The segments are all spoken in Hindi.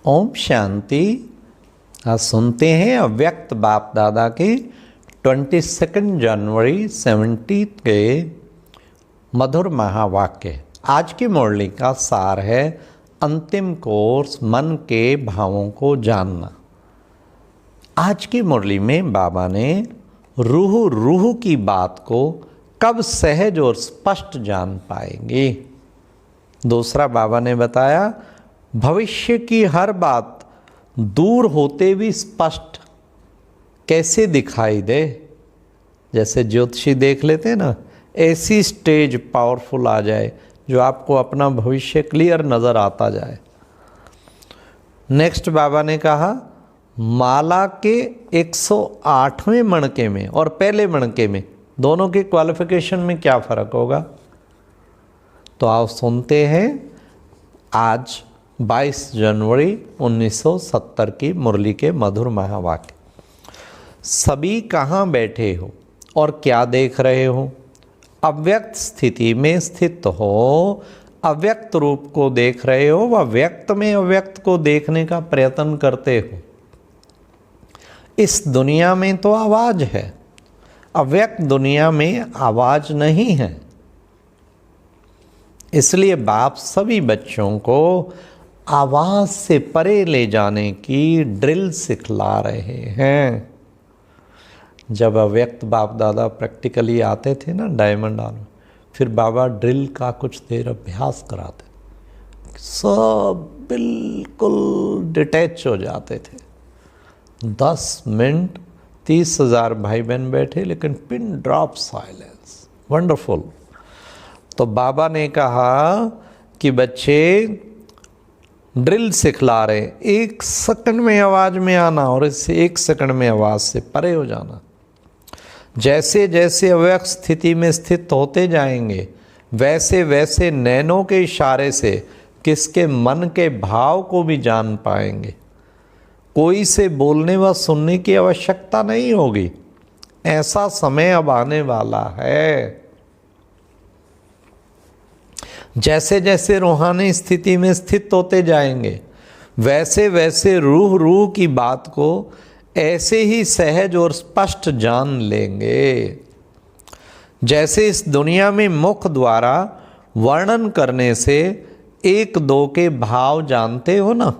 ओम शांति। आज सुनते हैं अव्यक्त बाप दादा के 22 जनवरी 70 के मधुर महावाक्य। आज की मुरली का सार है अंतिम कोर्स मन के भावों को जानना। आज की मुरली में बाबा ने रूह की बात को कब सहज और स्पष्ट जान पाएंगे। दूसरा बाबा ने बताया भविष्य की हर बात दूर होते भी स्पष्ट कैसे दिखाई दे। जैसे ज्योतिषी देख लेते हैं ना, ऐसी स्टेज पावरफुल आ जाए जो आपको अपना भविष्य क्लियर नज़र आता जाए। नेक्स्ट बाबा ने कहा माला के 108वें मणके में और पहले मणके में दोनों के क्वालिफिकेशन में क्या फ़र्क होगा। तो आओ सुनते हैं आज 22 जनवरी 1970 की मुरली के मधुर महावाक्य। सभी कहाँ बैठे हो और क्या देख रहे हो। अव्यक्त स्थिति में स्थित हो, अव्यक्त रूप को देख रहे हो व व्यक्त में अव्यक्त को देखने का प्रयत्न करते हो। इस दुनिया में तो आवाज़ है, अव्यक्त दुनिया में आवाज़ नहीं है। इसलिए बाप सभी बच्चों को आवाज़ से परे ले जाने की ड्रिल सिखला रहे हैं। जब अव्यक्त बाप दादा प्रैक्टिकली आते थे ना डायमंड हॉल में, फिर बाबा ड्रिल का कुछ देर अभ्यास कराते, सब बिल्कुल डिटैच हो जाते थे। 10 मिनट 30,000 भाई बहन बैठे, लेकिन पिन ड्रॉप साइलेंस, वंडरफुल। तो बाबा ने कहा कि बच्चे ड्रिल सिखला रहे, 1 सेकंड में आवाज़ में आना और इससे 1 सेकंड में आवाज़ से परे हो जाना। जैसे जैसे अव्यक्त स्थिति में स्थित होते जाएंगे वैसे वैसे नैनों के इशारे से किसके मन के भाव को भी जान पाएंगे। कोई से बोलने व सुनने की आवश्यकता नहीं होगी। ऐसा समय अब आने वाला है। जैसे जैसे रूहानी स्थिति में स्थित होते जाएंगे वैसे वैसे रूह की बात को ऐसे ही सहज और स्पष्ट जान लेंगे। जैसे इस दुनिया में मुख द्वारा वर्णन करने से 1-2 के भाव जानते हो ना,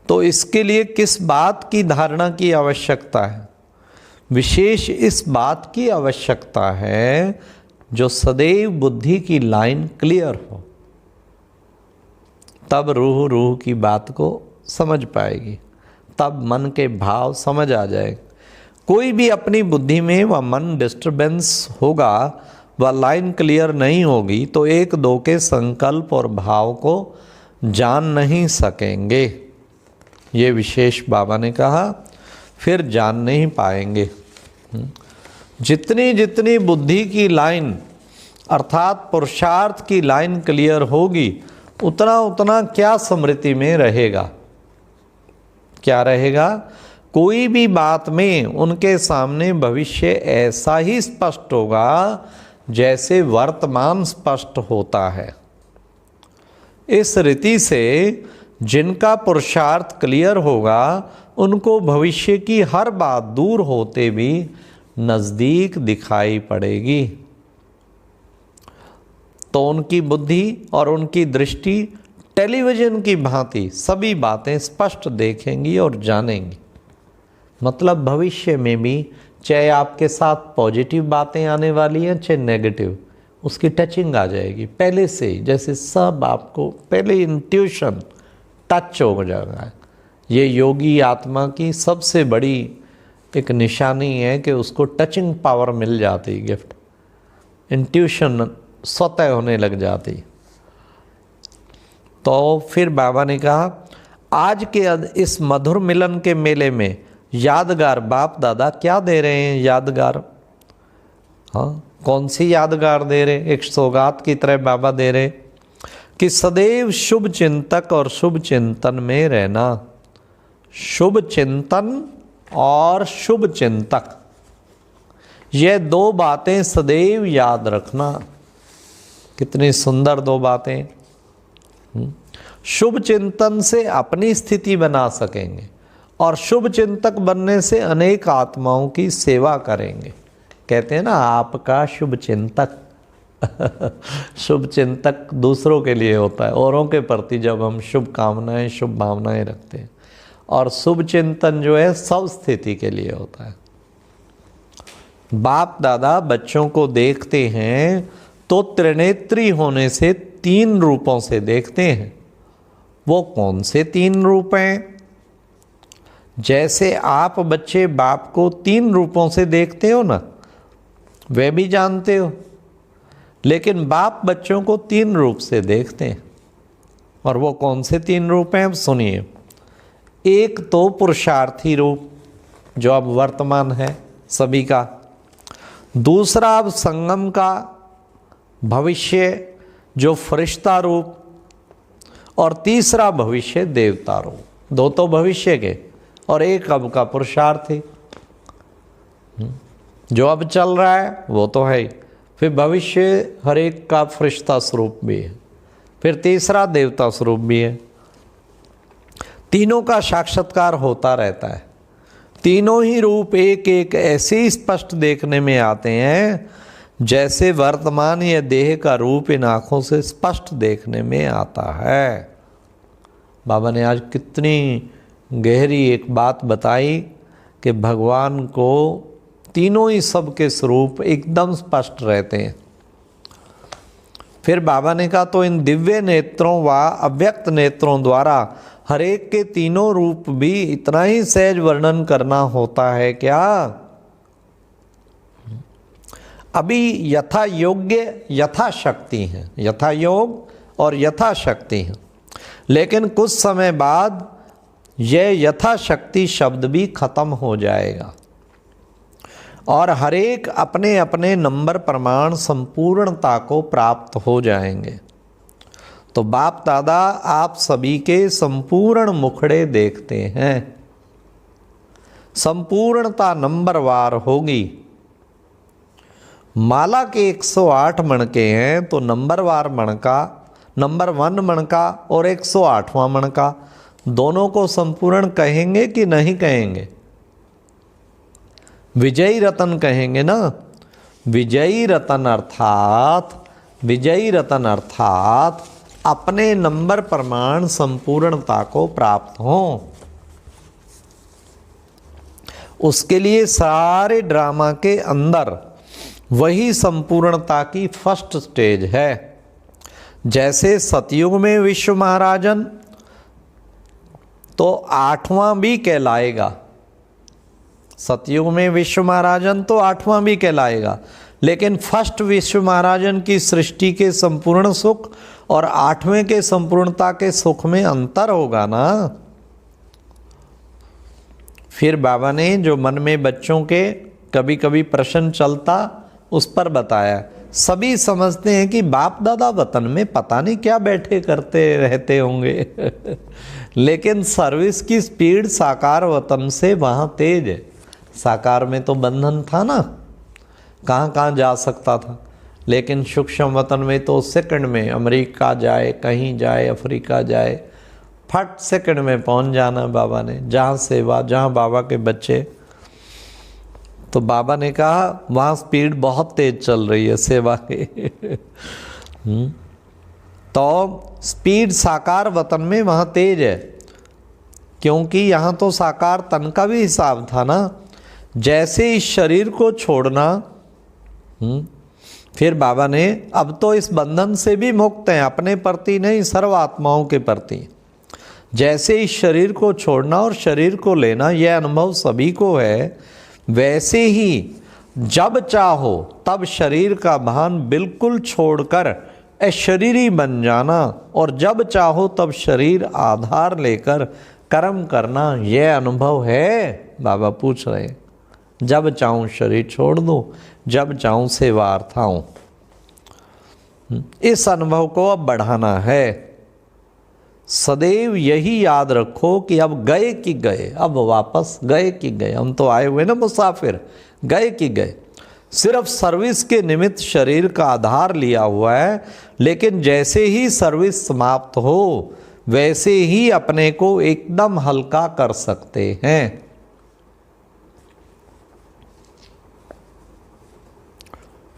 तो इसके लिए किस बात की धारणा की आवश्यकता है। विशेष इस बात की आवश्यकता है जो सदैव बुद्धि की लाइन क्लियर हो, तब रूह की बात को समझ पाएगी, तब मन के भाव समझ आ जाए। कोई भी अपनी बुद्धि में वह मन डिस्टर्बेंस होगा, वह लाइन क्लियर नहीं होगी, तो 1-2 के संकल्प और भाव को जान नहीं सकेंगे। ये विशेष बाबा ने कहा, फिर जान नहीं पाएंगे। जितनी जितनी बुद्धि की लाइन अर्थात पुरुषार्थ की लाइन क्लियर होगी, उतना उतना क्या स्मृति में रहेगा। क्या रहेगा। कोई भी बात में उनके सामने भविष्य ऐसा ही स्पष्ट होगा जैसे वर्तमान स्पष्ट होता है। इस रीति से जिनका पुरुषार्थ क्लियर होगा उनको भविष्य की हर बात दूर होते भी नज़दीक दिखाई पड़ेगी। तो उनकी बुद्धि और उनकी दृष्टि टेलीविज़न की भांति सभी बातें स्पष्ट देखेंगी और जानेंगी। मतलब भविष्य में भी चाहे आपके साथ पॉजिटिव बातें आने वाली हैं चाहे नेगेटिव, उसकी टचिंग आ जाएगी पहले से ही। जैसे सब आपको पहले इंट्यूशन टच हो जाएगा। ये योगी आत्मा की सबसे बड़ी एक निशानी है कि उसको टचिंग पावर मिल जाती, गिफ्ट, इंट्यूशन स्वतः होने लग जाती। तो फिर बाबा ने कहा आज के इस मधुर मिलन के मेले में यादगार बाप दादा क्या दे रहे हैं। यादगार, हाँ, कौन सी यादगार दे रहे। एक सौगात की तरह बाबा दे रहे कि सदैव शुभ चिंतक और शुभ चिंतन में रहना। शुभ चिंतन और शुभ चिंतक, ये 2 बातें सदैव याद रखना। कितनी सुंदर 2 बातें। शुभ चिंतन से अपनी स्थिति बना सकेंगे और शुभ चिंतक बनने से अनेक आत्माओं की सेवा करेंगे। कहते हैं ना, आपका शुभ चिंतक शुभ चिंतक दूसरों के लिए होता है, औरों के प्रति जब हम शुभ कामनाएं शुभ भावनाएं रखते हैं, और शुभ चिंतन जो है सब स्थिति के लिए होता है। बाप दादा बच्चों को देखते हैं तो त्रिनेत्री होने से 3 रूपों से देखते हैं। वो कौन से 3 रूप हैं? जैसे आप बच्चे बाप को 3 रूपों से देखते हो ना, वे भी जानते हो, लेकिन बाप बच्चों को 3 रूप से देखते हैं। और वो कौन से 3 रूप हैं? अब सुनिए। एक तो पुरुषार्थी रूप जो अब वर्तमान है सभी का, दूसरा अब संगम का भविष्य जो फरिश्ता रूप, और तीसरा भविष्य देवता रूप। 2 तो भविष्य के और एक अब का पुरुषार्थी जो अब चल रहा है वो तो है ही, फिर भविष्य हर एक का फरिश्ता स्वरूप भी है, फिर तीसरा देवता स्वरूप भी है। तीनों का साक्षात्कार होता रहता है। तीनों ही रूप एक एक ऐसे ही स्पष्ट देखने में आते हैं जैसे वर्तमान या देह का रूप इन आँखों से स्पष्ट देखने में आता है। बाबा ने आज कितनी गहरी एक बात बताई कि भगवान को तीनों ही सबके स्वरूप एकदम स्पष्ट रहते हैं। फिर बाबा ने कहा तो इन दिव्य नेत्रों व अव्यक्त नेत्रों द्वारा हर एक के तीनों रूप भी इतना ही सहज वर्णन करना होता है क्या? अभी यथा योग्य यथा शक्ति है, यथा योग और यथा शक्ति है, लेकिन कुछ समय बाद यह यथा शक्ति शब्द भी खत्म हो जाएगा और हर एक अपने अपने नंबर प्रमाण संपूर्णता को प्राप्त हो जाएंगे। तो बाप दादा आप सभी के संपूर्ण मुखड़े देखते हैं। संपूर्णता नंबरवार होगी। माला के 108 मणके हैं तो नंबरवार मणका, नंबर 1 मणका और 108वां मणका, दोनों को संपूर्ण कहेंगे कि नहीं कहेंगे? विजयी रतन कहेंगे ना। विजयी रतन अर्थात अपने नंबर प्रमाण संपूर्णता को प्राप्त हो। उसके लिए सारे ड्रामा के अंदर वही संपूर्णता की फर्स्ट स्टेज है। जैसे सतयुग में विश्व महाराजन तो 8वां भी कहलाएगा। सतयुग में विश्व महाराजन तो 8वां भी कहलाएगा, लेकिन फर्स्ट विश्व महाराजन की सृष्टि के संपूर्ण सुख और 8वें के संपूर्णता के सुख में अंतर होगा ना। फिर बाबा ने जो मन में बच्चों के कभी कभी प्रश्न चलता उस पर बताया। सभी समझते हैं कि बाप दादा वतन में पता नहीं क्या बैठे करते रहते होंगे लेकिन सर्विस की स्पीड साकार वतन से वहाँ तेज है। साकार में तो बंधन था ना, कहाँ कहाँ जा सकता था, लेकिन सूक्ष्म वतन में तो सेकंड में अमेरिका जाए, कहीं जाए, अफ्रीका जाए, फट सेकंड में पहुँच जाना बाबा ने। जहाँ सेवा, जहाँ बाबा के बच्चे, तो बाबा ने कहा वहाँ स्पीड बहुत तेज चल रही है सेवा के तो स्पीड साकार वतन में वहाँ तेज है, क्योंकि यहाँ तो साकार तन का भी हिसाब था ना। जैसे इस शरीर को छोड़ना, फिर बाबा ने अब तो इस बंधन से भी मुक्त हैं, अपने प्रति नहीं सर्व आत्माओं के प्रति। जैसे इस शरीर को छोड़ना और शरीर को लेना यह अनुभव सभी को है, वैसे ही जब चाहो तब शरीर का भान बिल्कुल छोड़कर अशरीरी बन जाना और जब चाहो तब शरीर आधार लेकर कर्म करना, यह अनुभव है। बाबा पूछ रहे, जब चाहूँ शरीर छोड़ दूँ, जब चाहूँ सेवार्थ आऊँ। इस अनुभव को अब बढ़ाना है। सदैव यही याद रखो कि अब गए कि गए, अब वापस गए कि गए। हम तो आए हुए ना मुसाफिर, गए कि गए। सिर्फ सर्विस के निमित्त शरीर का आधार लिया हुआ है, लेकिन जैसे ही सर्विस समाप्त हो वैसे ही अपने को एकदम हल्का कर सकते हैं।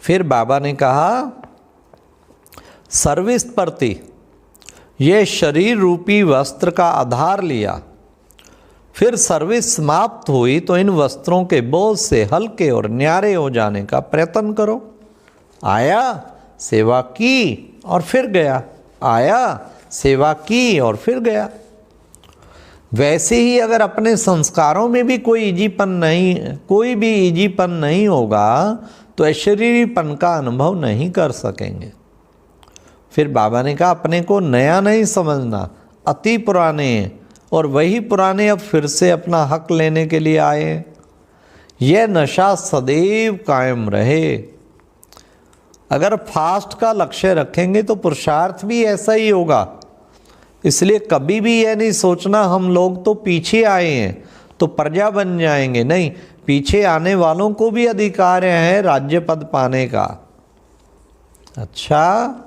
फिर बाबा ने कहा, सर्विस प्रति ये शरीर रूपी वस्त्र का आधार लिया, फिर सर्विस समाप्त हुई तो इन वस्त्रों के बोझ से हल्के और न्यारे हो जाने का प्रयत्न करो। आया, सेवा की और फिर गया, आया, सेवा की और फिर गया। वैसे ही अगर अपने संस्कारों में भी कोई ईजीपन नहीं होगा तो अशरीरीपन का अनुभव नहीं कर सकेंगे। फिर बाबा ने कहा, अपने को नया नहीं समझना, अति पुराने हैं और वही पुराने अब फिर से अपना हक लेने के लिए आए हैं। यह नशा सदैव कायम रहे। अगर फास्ट का लक्ष्य रखेंगे तो पुरुषार्थ भी ऐसा ही होगा। इसलिए कभी भी यह नहीं सोचना हम लोग तो पीछे आए हैं तो प्रजा बन जाएंगे। नहीं, पीछे आने वालों को भी अधिकार है राज्य पद पाने का। अच्छा,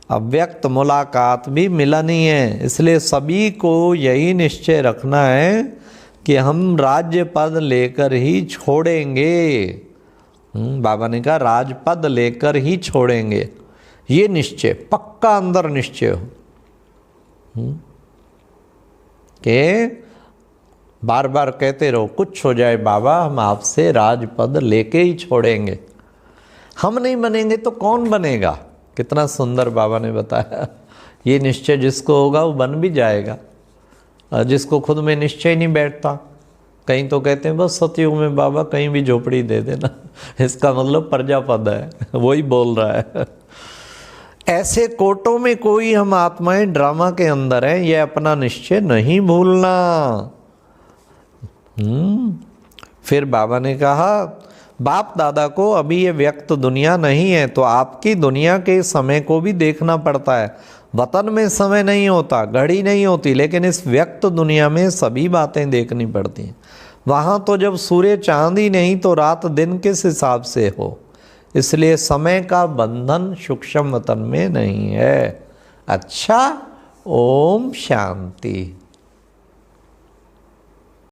अव्यक्त मुलाकात भी मिलन ही है, इसलिए सभी को यही निश्चय रखना है कि हम राज्य पद लेकर ही छोड़ेंगे। बाबा ने कहा, राजपद लेकर ही छोड़ेंगे। ये निश्चय पक्का अंदर निश्चय हो कि बार बार कहते रहो, कुछ हो जाए बाबा, हम आपसे राजपद लेके ही छोड़ेंगे। हम नहीं बनेंगे तो कौन बनेगा। कितना सुंदर बाबा ने बताया। ये निश्चय जिसको होगा वो बन भी जाएगा, और जिसको खुद में निश्चय नहीं बैठता, कहीं तो कहते हैं बस सतयुग में बाबा कहीं भी झोपड़ी दे देना, इसका मतलब प्रजापद है, वही बोल रहा है। ऐसे कोटों में कोई हम आत्माएं ड्रामा के अंदर हैं, यह अपना निश्चय नहीं भूलना। फिर बाबा ने कहा, बाप दादा को अभी ये व्यक्त दुनिया नहीं है तो आपकी दुनिया के समय को भी देखना पड़ता है। वतन में समय नहीं होता, घड़ी नहीं होती, लेकिन इस व्यक्त दुनिया में सभी बातें देखनी पड़ती हैं। वहाँ तो जब सूर्य चांद ही नहीं तो रात दिन किस हिसाब से हो। इसलिए समय का बंधन सूक्ष्म वतन में नहीं है। अच्छा, ओम शांति।